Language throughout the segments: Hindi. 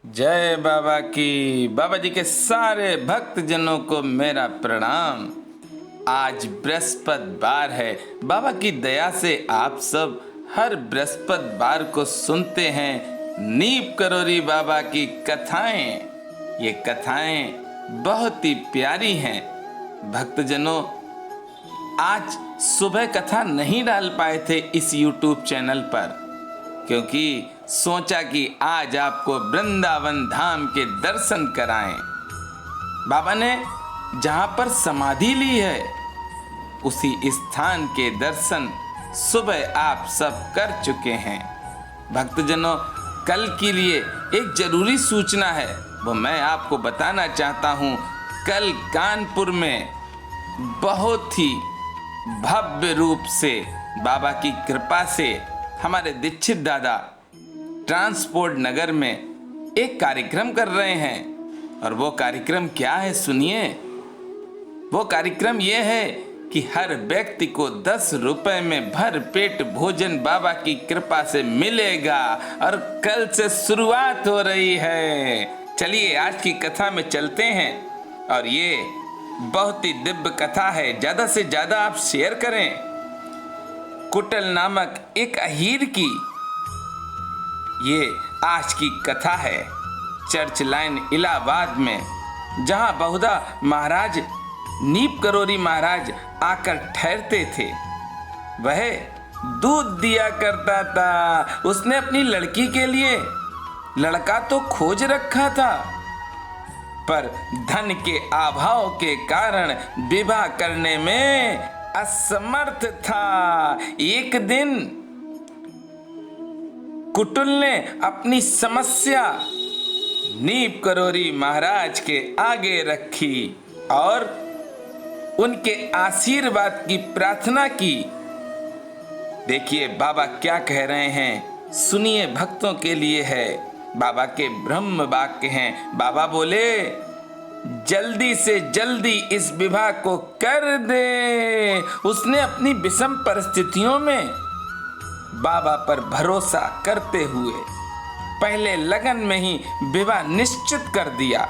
जय बाबा की। बाबा जी के सारे भक्त जनों को मेरा प्रणाम। आज बृहस्पतिवार है। बाबा की दया से आप सब हर बृहस्पतिवार को सुनते हैं नीप करोरी बाबा की कथाएं। ये कथाएं बहुत ही प्यारी हैं। भक्तजनों, आज सुबह कथा नहीं डाल पाए थे इस YouTube चैनल पर, क्योंकि सोचा कि आज आपको वृंदावन धाम के दर्शन कराएं। बाबा ने जहां पर समाधि ली है उसी स्थान के दर्शन सुबह आप सब कर चुके हैं। भक्तजनों, कल के लिए एक जरूरी सूचना है, वो मैं आपको बताना चाहता हूं। कल कानपुर में बहुत ही भव्य रूप से बाबा की कृपा से हमारे दीक्षित दादा ट्रांसपोर्ट नगर में एक कार्यक्रम कर रहे हैं। और वो कार्यक्रम क्या है सुनिए। वो कार्यक्रम ये है कि हर व्यक्ति को 10 रुपए में भर पेट भोजन बाबा की कृपा से मिलेगा। और कल से शुरुआत हो रही है। चलिए आज की कथा में चलते हैं। और ये बहुत ही दिव्य कथा है, ज्यादा से ज्यादा आप शेयर करें। कुटल नामक एक अहीर की ये आज की कथा है, चर्च लाइन इलाहाबाद में, जहां बहुधा महाराज नीप करोरी महाराज आकर ठहरते थे। वह दूध दिया करता था। उसने अपनी लड़की के लिए लड़का तो खोज रखा था, पर धन के अभाव के कारण विवाह करने में असमर्थ था। एक दिन कुटुल ने अपनी समस्या नीप करोरी महाराज के आगे रखी और उनके आशीर्वाद की प्रार्थना की। देखिए बाबा क्या कह रहे हैं, सुनिए। भक्तों के लिए है, बाबा के ब्रह्म वाक्य हैं। बाबा बोले, जल्दी से जल्दी इस विवाह को कर दे। उसने अपनी विषम परिस्थितियों में बाबा पर भरोसा करते हुए पहले लगन में ही विवाह निश्चित कर दिया,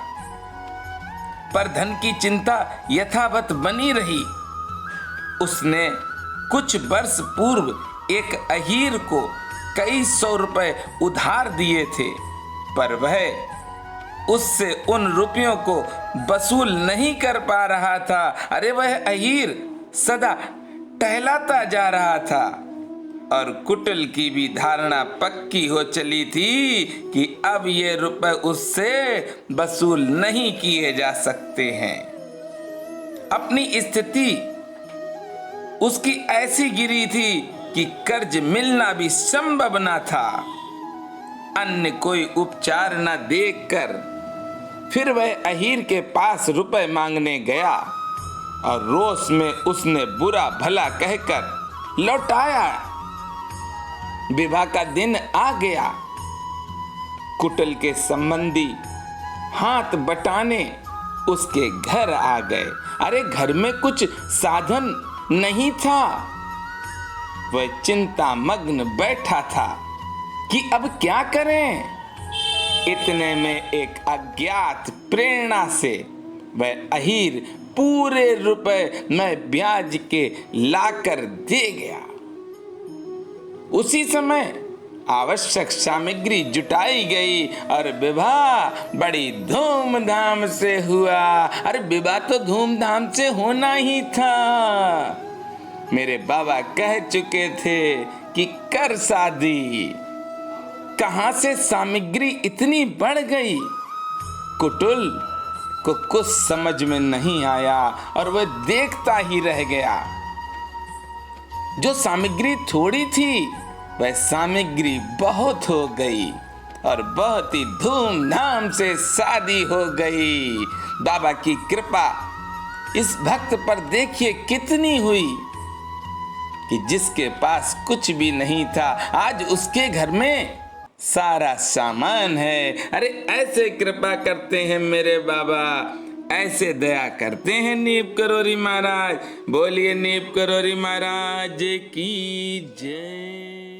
पर धन की चिंता यथावत बनी रही। उसने कुछ वर्ष पूर्व एक अहीर को कई 100 रुपए उधार दिए थे, पर वह उससे उन रुपयों को वसूल नहीं कर पा रहा था। अरे वह अहीर सदा टहलाता जा रहा था और कुटल की भी धारणा पक्की हो चली थी कि अब ये रुपए उससे वसूल नहीं किए जा सकते हैं। अपनी स्थिति उसकी ऐसी गिरी थी कि कर्ज मिलना भी संभव न था। अन्य कोई उपचार न देखकर फिर वह अहीर के पास रुपए मांगने गया और रोष में उसने बुरा भला कहकर लौटाया। विवाह का दिन आ गया। कुटल के संबंधी हाथ बटाने उसके घर आ गए। अरे घर में कुछ साधन नहीं था। वह चिंता मग्न बैठा था कि अब क्या करें। इतने में एक अज्ञात प्रेरणा से वह अहीर पूरे रुपए में ब्याज के लाकर दे गया। उसी समय आवश्यक सामग्री जुटाई गई और विवाह बड़ी धूमधाम से हुआ। अरे विवाह तो धूमधाम से होना ही था। मेरे बाबा कह चुके थे कि कर शादी। कहां से सामग्री इतनी बढ़ गई, कुटुल को कुछ समझ में नहीं आया और वह देखता ही रह गया। जो सामग्री थोड़ी थी वह सामग्री बहुत हो गई और बहुत ही धूमधाम से शादी हो गई। बाबा की कृपा इस भक्त पर देखिए कितनी हुई कि जिसके पास कुछ भी नहीं था आज उसके घर में सारा सामान है। अरे ऐसे कृपा करते हैं मेरे बाबा, ऐसे दया करते हैं नीप करोरी महाराज। बोलिए नीप करोरी महाराज की जय।